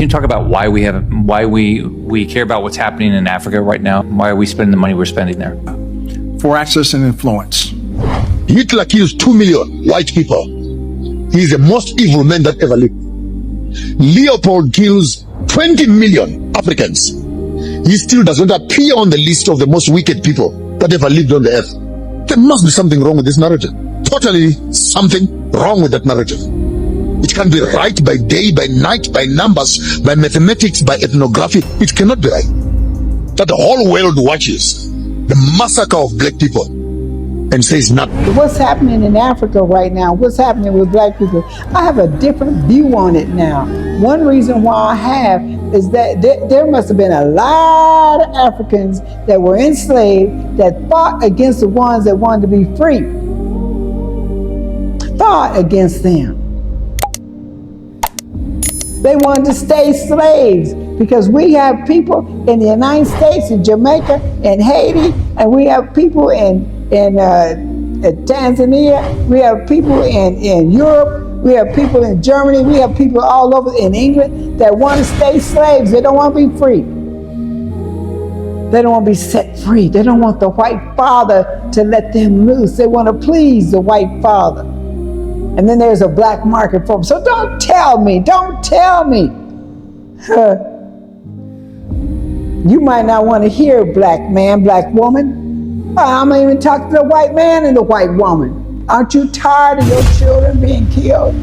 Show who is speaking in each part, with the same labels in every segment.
Speaker 1: you talk about why we care about what's happening in Africa right now? Why are we spending the money we're spending there?
Speaker 2: For access and influence.
Speaker 3: Hitler kills 2 million white people. He is the most evil man that ever lived. Leopold kills 20 million Africans. He still does not appear on the list of the most wicked people that ever lived on the earth. There must be something wrong with this narrative. Totally something wrong with that narrative. It can be right by day, by night, by numbers, by mathematics, by ethnography. It cannot be right that the whole world watches the massacre of black people and says nothing.
Speaker 4: What's happening in Africa right now, what's happening with black people, I have a different view on it now. One reason why I have is that there must have been a lot of Africans that were enslaved that fought against the ones that wanted to be free. Fought against them. They wanted to stay slaves because we have people in the United States, in Jamaica, in Haiti, and we have people in Tanzania, we have people in Europe, we have people in Germany, we have people all over in England that want to stay slaves. They don't want to be free. They don't want to be set free. They don't want the white father to let them loose. They want to please the white father. And then there's a black market for them. So don't tell me. You might not want to hear black man, black woman. I'm not even talking to the white man and the white woman. Aren't you tired of your children being killed?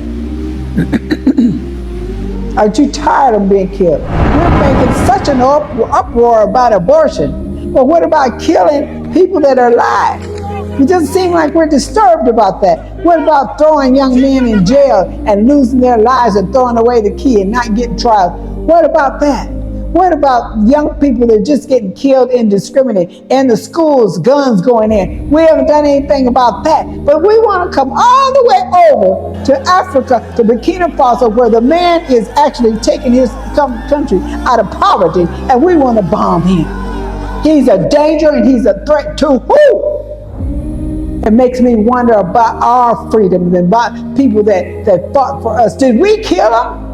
Speaker 4: Aren't you tired of being killed? We're making such an uproar about abortion. But what about killing people that are alive? It doesn't seem like we're disturbed about that. What about throwing young men in jail and losing their lives and throwing away the key and not getting trials? What about that? What about young people that are just getting killed indiscriminately? In the schools, guns going in. We haven't done anything about that. But we want to come all the way over to Africa, to Burkina Faso, where the man is actually taking his country out of poverty, and we want to bomb him. He's a danger and he's a threat to who? It makes me wonder about our freedom and about people that fought for us. Did we kill them?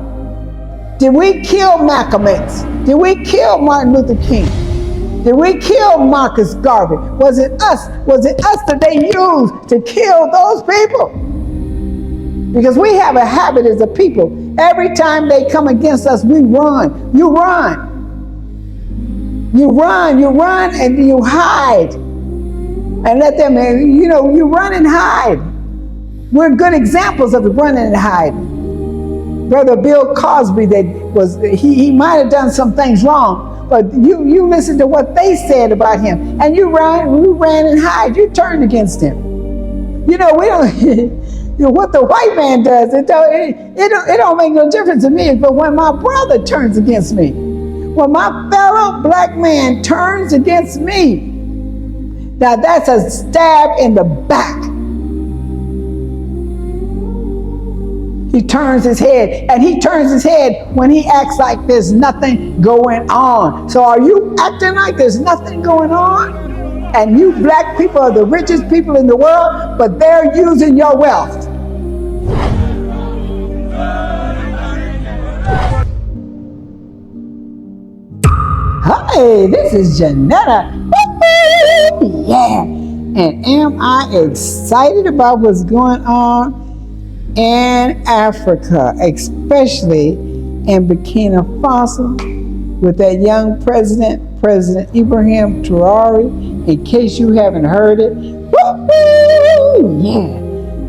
Speaker 4: Did we kill Malcolm X? Did we kill Martin Luther King? Did we kill Marcus Garvey? Was it us that they used to kill those people? Because we have a habit as a people. Every time they come against us, we run. You run. You run and you hide. And let them, you run and hide. We're good examples of the running and hiding. Brother Bill Cosby, he might have done some things wrong, but you listen to what they said about him, and you ran and hide. You turned against him. We don't. What the white man does, it don't make no difference to me. But when my brother turns against me, when my fellow black man turns against me, now that's a stab in the back. He turns his head, and he turns his head when he acts like there's nothing going on. So are you acting like there's nothing going on? And you black people are the richest people in the world, but they're using your wealth. Hey, this is Janetta. Yeah. And am I excited about what's going on in Africa, especially in Burkina Faso, with that young President Ibrahim Traoré, in case you haven't heard it. Woo-hoo! Yeah.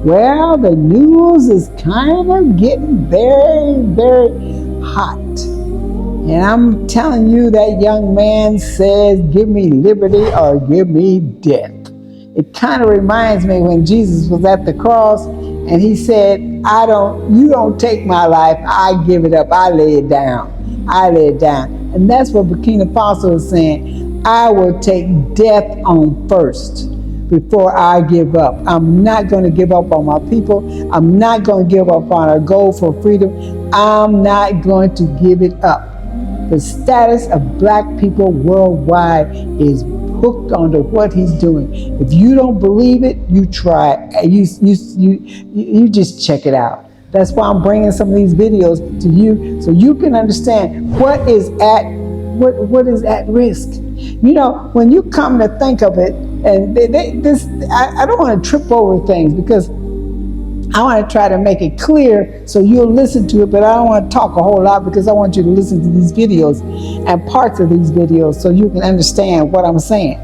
Speaker 4: Well, the news is kind of getting very, very hot. And I'm telling you, that young man says, give me liberty or give me death. It kind of reminds me when Jesus was at the cross and he said, you don't take my life, I give it up, I lay it down. And that's what Burkina Faso is saying. I will take death on first before I give up. I'm not going to give up on my people. I'm not going to give up on our goal for freedom. I'm not going to give it up. The status of black people worldwide is hooked onto what he's doing. If you don't believe it, you try it. You just check it out. That's why I'm bringing some of these videos to you so you can understand what is at risk. You know, when you come to think of it, and I don't want to trip over things because I want to try to make it clear so you'll listen to it, but I don't want to talk a whole lot because I want you to listen to these videos and parts of these videos so you can understand what I'm saying.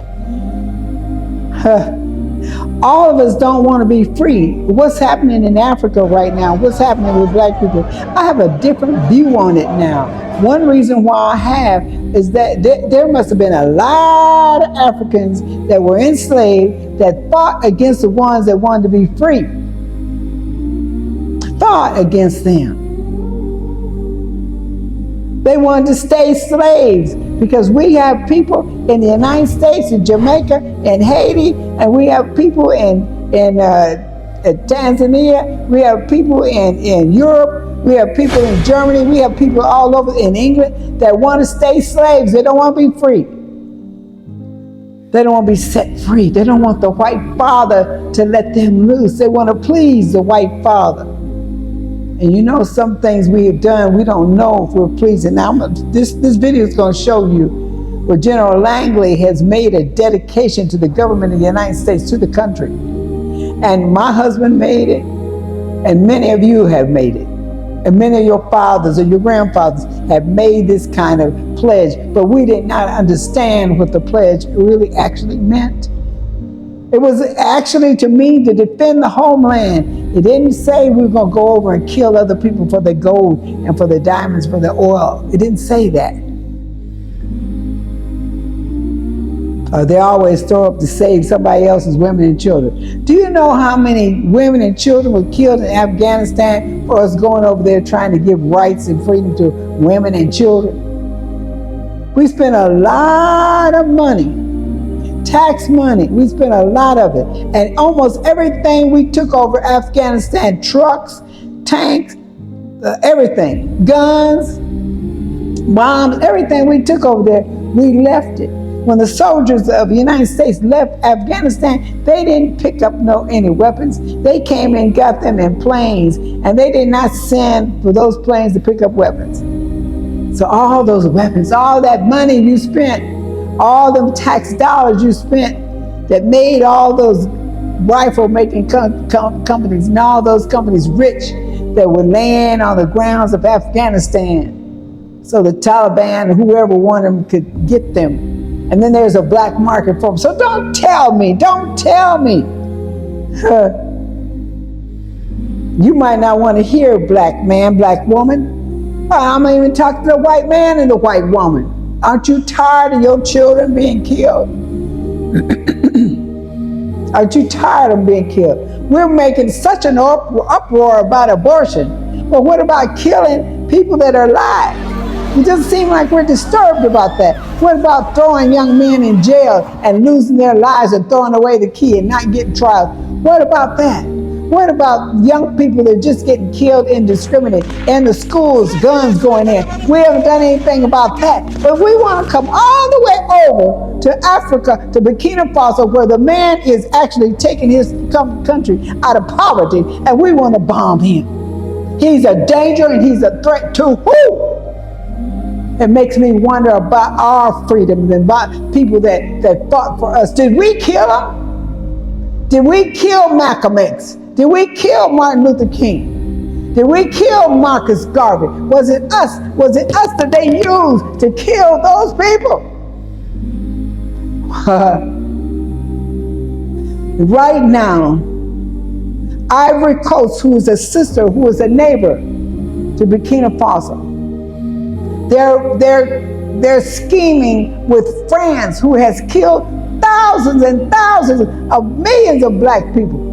Speaker 4: All of us don't want to be free. What's happening in Africa right now? What's happening with black people? I have a different view on it now. One reason why I have is that there must have been a lot of Africans that were enslaved that fought against the ones that wanted to be free. Fought against them. They wanted to stay slaves because we have people in the United States, in Jamaica, in Haiti, and we have people in Tanzania, we have people in Europe, we have people in Germany, we have people all over in England that want to stay slaves. They don't want to be free. They don't want to be set free. They don't want the white father to let them loose. They want to please the white father. And you know, some things we have done, we don't know if we're pleasing. Now, this video is going to show you where General Langley has made a dedication to the government of the United States, to the country. And my husband made it, and many of you have made it. And many of your fathers or your grandfathers have made this kind of pledge, but we did not understand what the pledge really actually meant. It was actually to me to defend the homeland. It didn't say we were going to go over and kill other people for the gold and for the diamonds, for the oil. It didn't say that. They always throw up to save somebody else's women and children. Do you know how many women and children were killed in Afghanistan for us going over there trying to give rights and freedom to women and children? We spent a lot of money. Tax money, we spent a lot of it. And almost everything we took over Afghanistan, trucks, tanks, everything, guns, bombs, everything we took over there, we left it. When the soldiers of the United States left Afghanistan, they didn't pick up any weapons. They came and got them in planes, and they did not send for those planes to pick up weapons. So all those weapons, all that money you spent, all them tax dollars you spent that made all those rifle-making companies and all those companies rich that were laying on the grounds of Afghanistan so the Taliban, whoever wanted them, could get them. And then there's a black market for them. So don't tell me. You might not want to hear black man, black woman. I'm not even talking to the white man and the white woman. Aren't you tired of your children being killed? Aren't you tired of being killed? We're making such an uproar about abortion. But what about killing people that are alive? It doesn't seem like we're disturbed about that. What about throwing young men in jail and losing their lives and throwing away the key and not getting trials? What about that? What about young people that are just getting killed indiscriminately in the schools, guns going in? We haven't done anything about that. But we want to come all the way over to Africa, to Burkina Faso, where the man is actually taking his country out of poverty, and we want to bomb him. He's a danger and he's a threat to who? It makes me wonder about our freedom and about people that fought for us. Did we kill them? Did we kill Malcolm X? Did we kill Martin Luther King? Did we kill Marcus Garvey? Was it us? Was it us that they used to kill those people? Right now, Ivory Coast, who is a sister, who is a neighbor to Burkina Faso, they're scheming with France, who has killed thousands and thousands of millions of black people.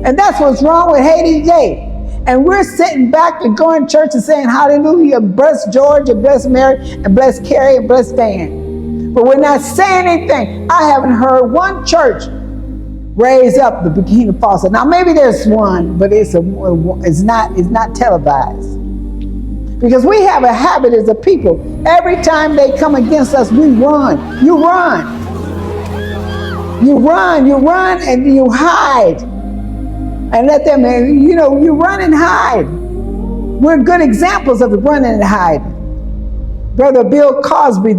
Speaker 4: And that's what's wrong with Haiti today. And we're sitting back and going to church and saying, hallelujah, bless George and bless Mary and bless Carrie and bless Dan. But we're not saying anything. I haven't heard one church raise up the Burkina Faso. Now maybe there's one, but it's not televised. Because we have a habit as a people. Every time they come against us, we run. You run. You run and you hide. And let them, you run and hide. We're good examples of running and hiding. Brother Bill Cosby,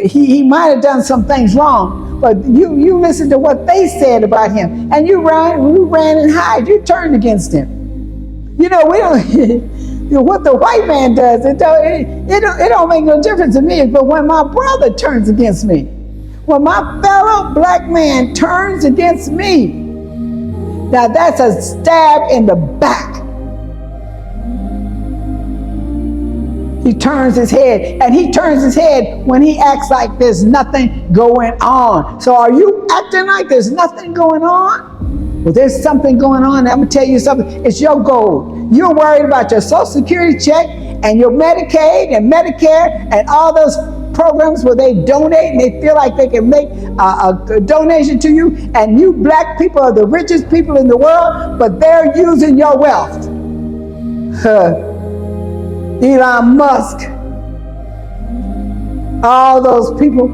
Speaker 4: he might have done some things wrong, but you listen to what they said about him, and you ran and hide. You turned against him. We don't. What the white man does, it don't make no difference to me. But when my brother turns against me, when my fellow black man turns against me, now that's a stab in the back. He turns his head, and he turns his head when he acts like there's nothing going on. So are you acting like there's nothing going on? Well, there's something going on. I'm going to tell you something. It's your goal. You're worried about your Social Security check and your Medicaid and Medicare and all those programs where they donate and they feel like they can make a donation to you. And you black people are the richest people in the world, but they're using your wealth. Elon Musk, all those people,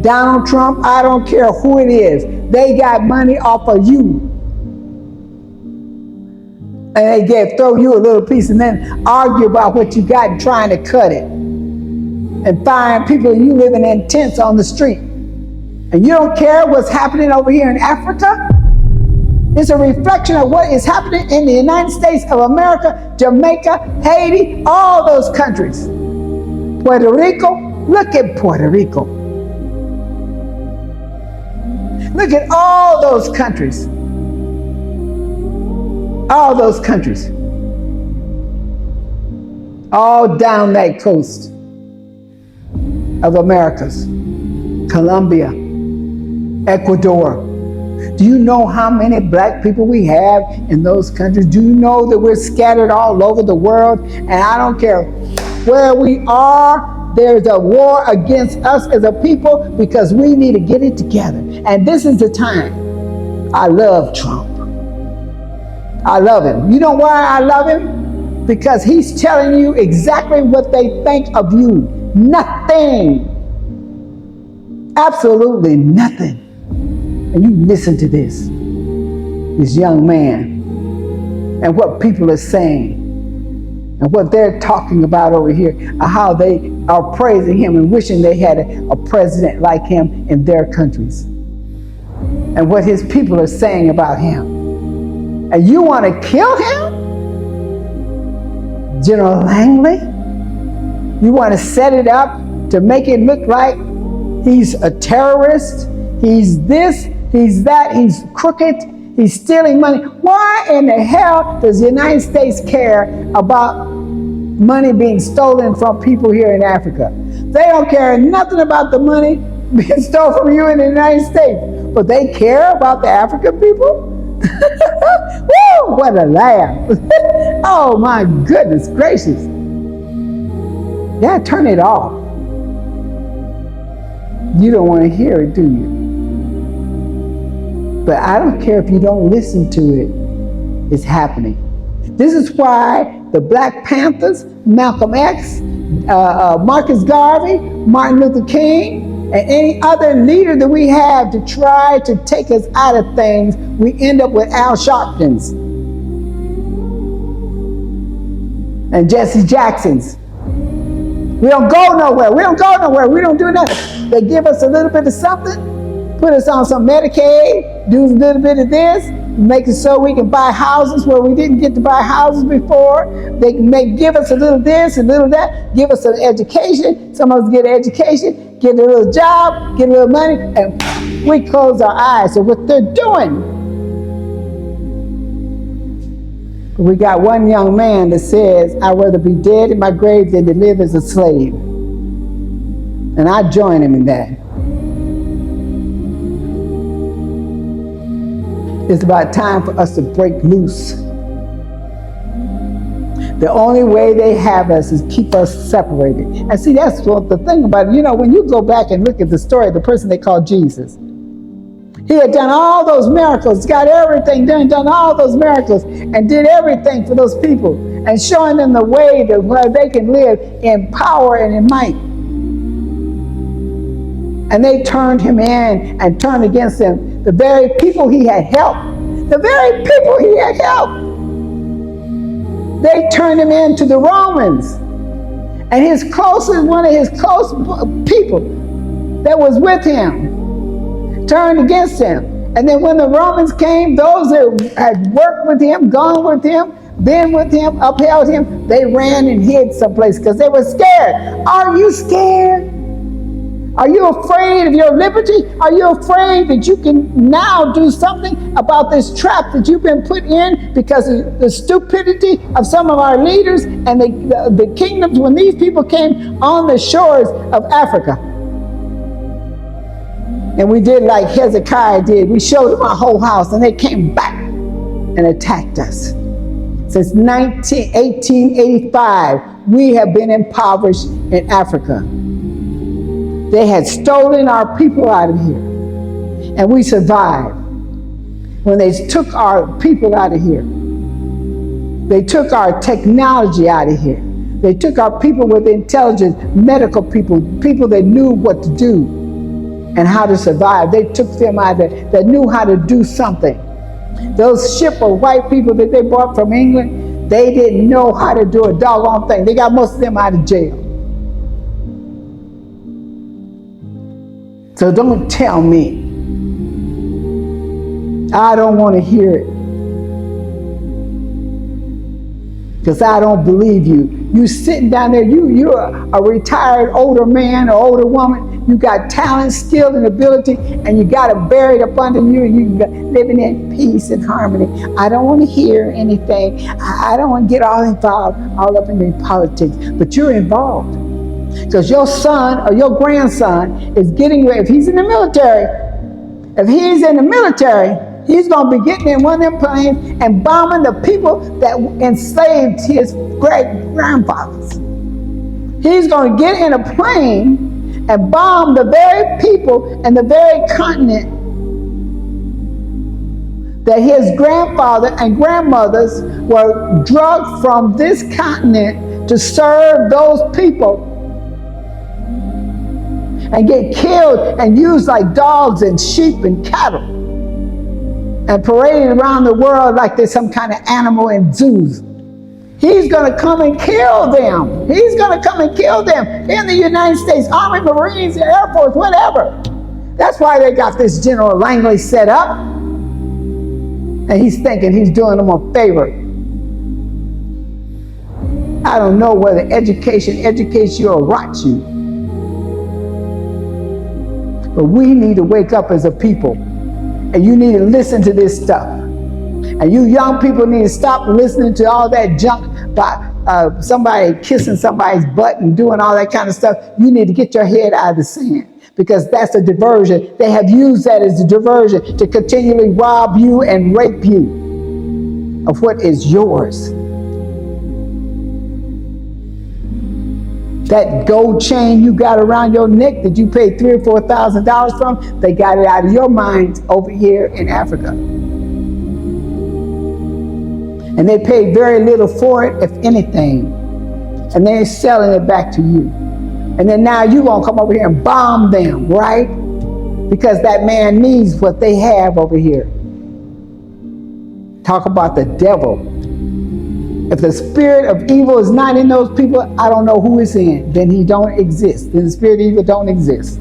Speaker 4: Donald Trump, I don't care who it is, they got money off of you. And they throw you a little piece and then argue about what you got and trying to cut it. And find people, you living in tents on the street. And you don't care what's happening over here in Africa? It's a reflection of what is happening in the United States of America, Jamaica, Haiti, all those countries. Puerto Rico, look at Puerto Rico. Look at all those countries. All those countries. All down that coast of Americas. Colombia, Ecuador. Do you know how many black people we have in those countries? Do you know that we're scattered all over the world? And I don't care where we are, there's a war against us as a people because we need to get it together. And this is the time. I love Trump. I love him. You know why I love him? Because he's telling you exactly what they think of you. Nothing. Absolutely nothing. And you listen to this young man, and what people are saying, and what they're talking about over here, how they are praising him and wishing they had a president like him in their countries, and what his people are saying about him. And you want to kill him? General Langley? You want to set it up to make it look like he's a terrorist? He's this, he's that, he's crooked, he's stealing money. Why in the hell does the United States care about money being stolen from people here in Africa? They don't care nothing about the money being stolen from you in the United States, but they care about the African people? Woo, what a laugh. Oh my goodness gracious. Yeah, turn it off. You don't want to hear it, do you? But I don't care if you don't listen to it. It's happening. This is why the Black Panthers, Malcolm X, Marcus Garvey, Martin Luther King, and any other leader that we have to try to take us out of things, we end up with Al Sharptons and Jesse Jacksons. We don't go nowhere. We don't go nowhere. We don't do nothing. They give us a little bit of something, put us on some Medicaid, do a little bit of this, make it so we can buy houses where we didn't get to buy houses before. They may give us a little this, a little that, give us an education. Some of us get an education, get a little job, get a little money, and we close our eyes to what they're doing. We got one young man that says, I'd rather be dead in my grave than to live as a slave. And I join him in that. It's about time for us to break loose. The only way they have us is keep us separated. And see, that's what the thing about it. You know, when you go back and look at the story of the person they called Jesus, he had done all those miracles, got everything done all those miracles, and did everything for those people, and showing them the way that where they can live in power and in might. And they turned him in and turned against him. The very people he had helped. The very people he had helped. They turned him in to the Romans. And one of his close people that was with him turned against him. And then when the Romans came, those that had worked with him, gone with him, been with him, upheld him, they ran and hid someplace because they were scared. Are you scared? Are you afraid of your liberty? Are you afraid that you can now do something about this trap that you've been put in because of the stupidity of some of our leaders and the kingdoms when these people came on the shores of Africa? And we did like Hezekiah did. We showed them our whole house and they came back and attacked us. Since 1885, we have been impoverished in Africa. They had stolen our people out of here, and we survived. When they took our people out of here, they took our technology out of here. They took our people with intelligence, medical people, people that knew what to do and how to survive. They took them out of there that knew how to do something. Those ship of white people that they brought from England, they didn't know how to do a doggone thing. They got most of them out of jail. So don't tell me. I don't want to hear it. Because I don't believe you. You sitting down there, you're a retired older man or older woman. You got talent, skill, and ability, and you got it buried up under you, and you living in peace and harmony. I don't want to hear anything. I don't want to get all involved, all up in the politics. But you're involved. Because your son or your grandson is getting ready. If he's in the military, he's going to be getting in one of them planes and bombing the people that enslaved his great-grandfathers. He's going to get in a plane and bomb the very people and the very continent that his grandfather and grandmothers were drugged from this continent to serve those people and get killed and used like dogs and sheep and cattle and paraded around the world like they're some kind of animal in zoos. He's going to come and kill them. He's going to come and kill them in the United States Army, Marines, Air Force, whatever. That's why they got this General Langley set up. And he's thinking he's doing them a favor. I don't know whether education educates you or rots you. But we need to wake up as a people. And you need to listen to this stuff. And you young people need to stop listening to all that junk about somebody kissing somebody's butt and doing all that kind of stuff. You need to get your head out of the sand. Because that's a diversion. They have used that as a diversion to continually rob you and rape you of what is yours. That gold chain you got around your neck that you paid $3,000 or $4,000 from, they got it out of your minds over here in Africa. And they paid very little for it, if anything. And they're selling it back to you. And then now you're going to come over here and bomb them, right? Because that man needs what they have over here. Talk about the devil. If the spirit of evil is not in those people, I don't know who is in. Then he don't exist. Then the spirit of evil don't exist.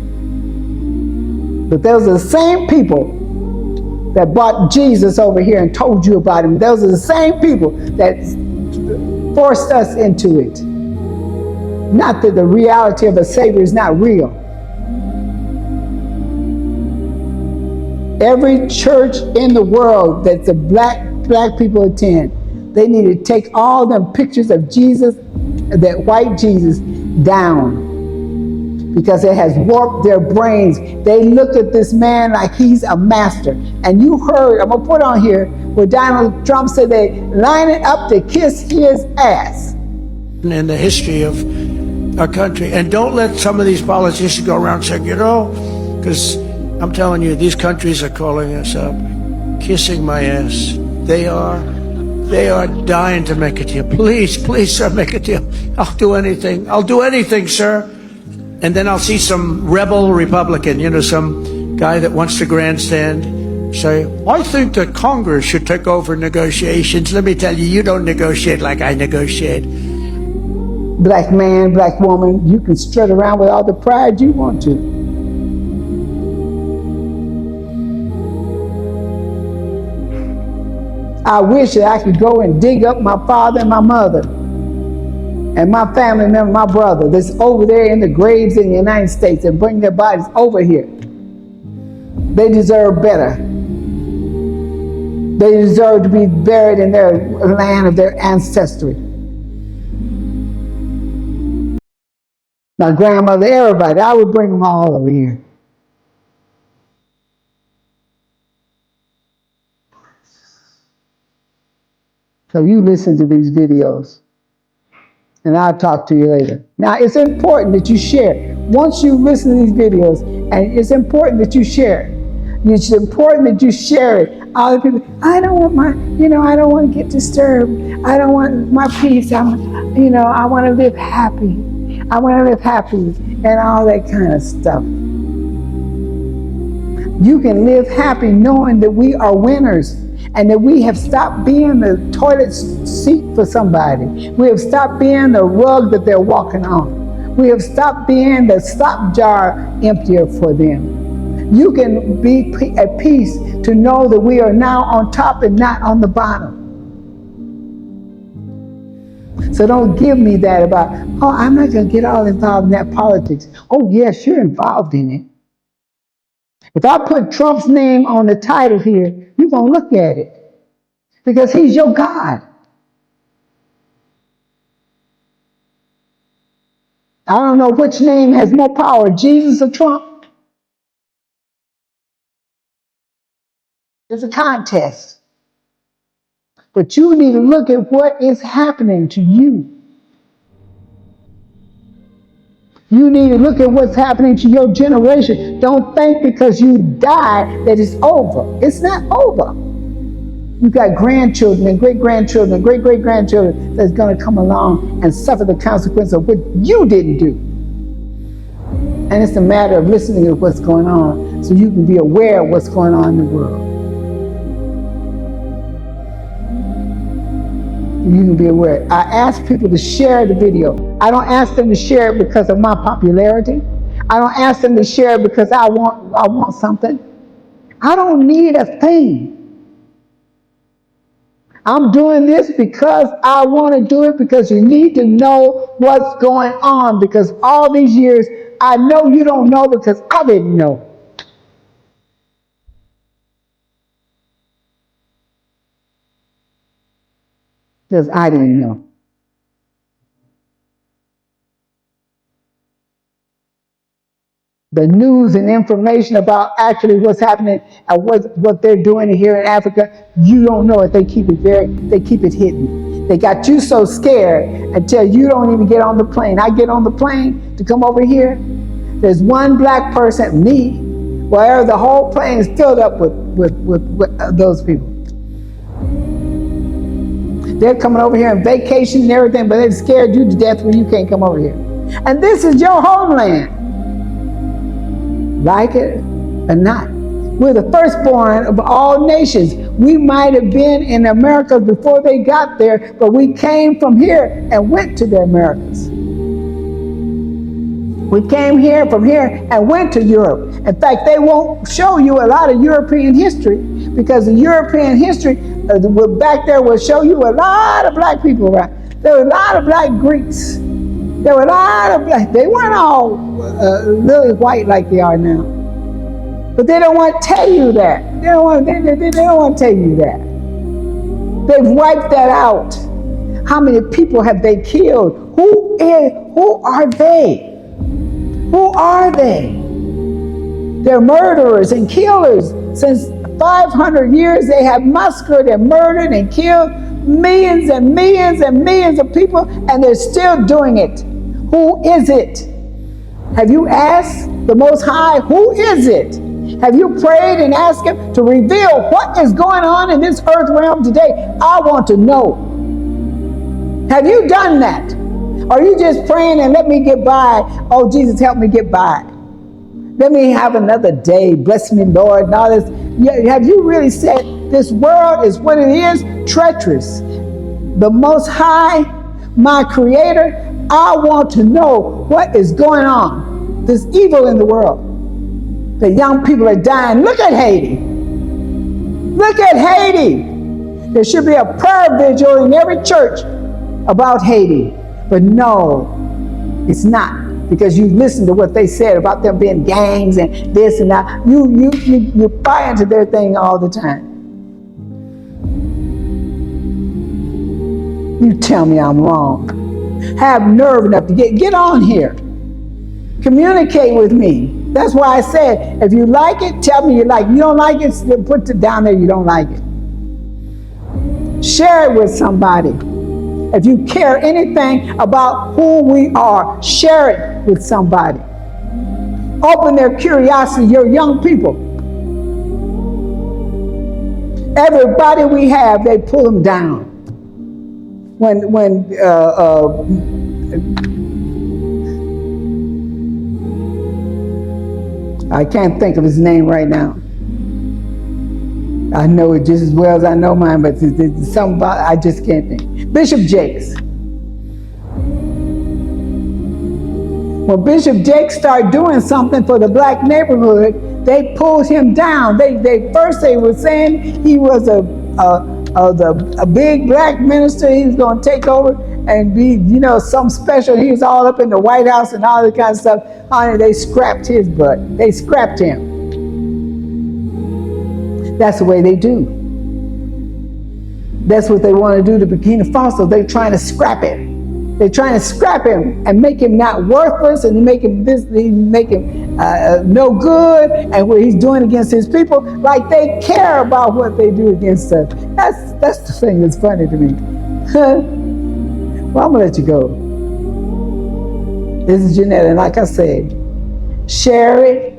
Speaker 4: But those are the same people that brought Jesus over here and told you about him. Those are the same people that forced us into it. Not that the reality of a Savior is not real. Every church in the world that the black people attend, they need to take all them pictures of Jesus, that white Jesus, down. Because it has warped their brains. They look at this man like he's a master. And you heard, I'm going to put on here, where Donald Trump said they line it up to kiss his ass.
Speaker 5: In the history of our country. And don't let some of these politicians go around saying, you know, because I'm telling you, these countries are calling us up, kissing my ass. They are dying to make a deal. Please, please, sir, make a deal. I'll do anything. I'll do anything, sir. And then I'll see some rebel Republican, you know, some guy that wants to grandstand, say, I think that Congress should take over negotiations. Let me tell you, you don't negotiate like I negotiate.
Speaker 4: Black man, black woman, you can strut around with all the pride you want to. I wish that I could go and dig up my father and my mother and my family member, my brother that's over there in the graves in the United States and bring their bodies over here. They deserve better. They deserve to be buried in their land of their ancestry. My grandmother, everybody, I would bring them all over here. So you listen to these videos, and I'll talk to you later. Now, it's important that you share. Once you listen to these videos, and it's important that you share. It's important that you share it. Other people, I don't want my, I don't want to get disturbed. I don't want my peace. I want to live happy. I want to live happy, and all that kind of stuff. You can live happy knowing that we are winners and that we have stopped being the toilet seat for somebody. We have stopped being the rug that they're walking on. We have stopped being the slop jar emptier for them. You can be at peace to know that we are now on top and not on the bottom. So don't give me that about, oh, I'm not going to get all involved in that politics. Oh, yes, you're involved in it. If I put Trump's name on the title here, you're going to look at it because he's your God. I don't know which name has more power, Jesus or Trump. It's a contest. But you need to look at what is happening to you. You need to look at what's happening to your generation. Don't think because you died that it's over. It's not over. You got grandchildren and great-grandchildren and great-great-grandchildren that's going to come along and suffer the consequence of what you didn't do. And it's a matter of listening to what's going on so you can be aware of what's going on in the world. You can be aware. I ask people to share the video. I don't ask them to share it because of my popularity. I don't ask them to share it because I want something. I don't need a thing. I'm doing this because I want to do it, because you need to know what's going on, because all these years I know you don't know because I didn't know. Because I didn't know. The news and information about actually what's happening and what they're doing here in Africa, you don't know it. They keep it hidden. They got you so scared until you don't even get on the plane. I get on the plane to come over here. There's one black person, me, where the whole plane is filled up with those people. They're coming over here on vacation and everything, but they've scared you to death when you can't come over here. And this is your homeland. Like it or not. We're the firstborn of all nations. We might have been in America before they got there, but we came from here and went to the Americas. We came here from here and went to Europe. In fact, they won't show you a lot of European history because the European history back there will show you a lot of black people around. There were a lot of black Greeks. There were a lot of black. They weren't all really white like they are now. But they don't want to tell you that. They don't want to tell you that. They've wiped that out. How many people have they killed? Who are they? Who are they? They're murderers and killers. Since 500 years, they have massacred and murdered and killed millions and millions and millions of people, and they're still doing it. Who is it? Have you asked the Most High, who is it? Have you prayed and asked Him to reveal what is going on in this earth realm today? I want to know. Have you done that? Are you just praying and let me get by? Oh, Jesus, help me get by. Let me have another day. Bless me, Lord, and all this. Yeah, have you really said this world is what it is? Treacherous. The Most High, my Creator, I want to know what is going on. There's evil in the world. The young people are dying. Look at Haiti. Look at Haiti. There should be a prayer vigil in every church about Haiti. But no, it's not. Because you listen to what they said about them being gangs and this and that. You buy into their thing all the time. You tell me I'm wrong. Have nerve enough to get on here. Communicate with me. That's why I said, if you like it, tell me you like it. You don't like it, put it down there you don't like it. Share it with somebody. If you care anything about who we are, share it with somebody. Open their curiosity, your young people. Everybody we have, they pull them down. I can't think of his name right now. I know it just as well as I know mine, but there's something about I just can't think. Bishop Jakes. When Bishop Jakes started doing something for the black neighborhood, they pulled him down. They first were saying he was a big black minister. He was going to take over and be, some special. He was all up in the White House and all that kind of stuff. Honey, they scrapped his butt. They scrapped him. That's the way they do. That's what they want to do to Burkina Faso. They're trying to scrap it. They're trying to scrap him and make him not worthless and make him no good and what he's doing against his people, like they care about what they do against us. That's the thing that's funny to me. Well, I'm gonna let you go. This is Janetta, and like I said, share it,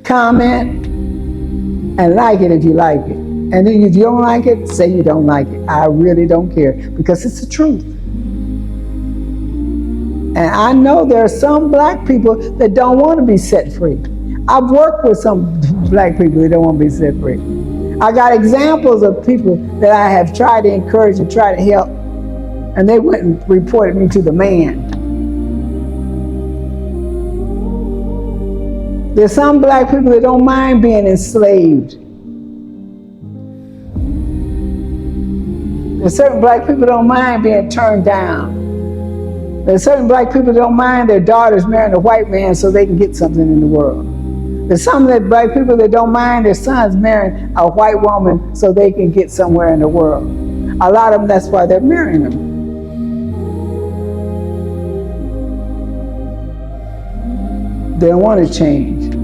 Speaker 4: comment, and like it if you like it. And then if you don't like it, say you don't like it. I really don't care, because it's the truth. And I know there are some black people that don't want to be set free. I've worked with some black people that don't want to be set free. I got examples of people that I have tried to encourage and try to help, and they went and reported me to the man. There's some black people that don't mind being enslaved. There's certain black people that don't mind being turned down. There's certain black people that don't mind their daughters marrying a white man so they can get something in the world. There's some black people that don't mind their sons marrying a white woman so they can get somewhere in the world. A lot of them, that's why they're marrying them. They don't want to change.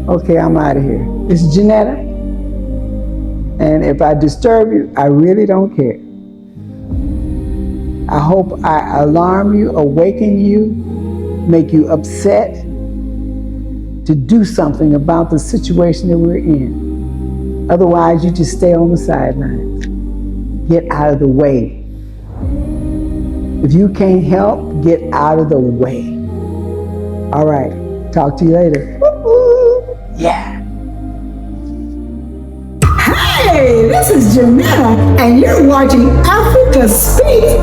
Speaker 4: Okay, I'm out of here. This is Janetta. And if I disturb you, I really don't care. I hope I alarm you, awaken you, make you upset to do something about the situation that we're in. Otherwise, you just stay on the sidelines. Get out of the way. If you can't help, get out of the way. All right, talk to you later. Yeah. Hey, this is Janetta, and you're watching Africa Speak.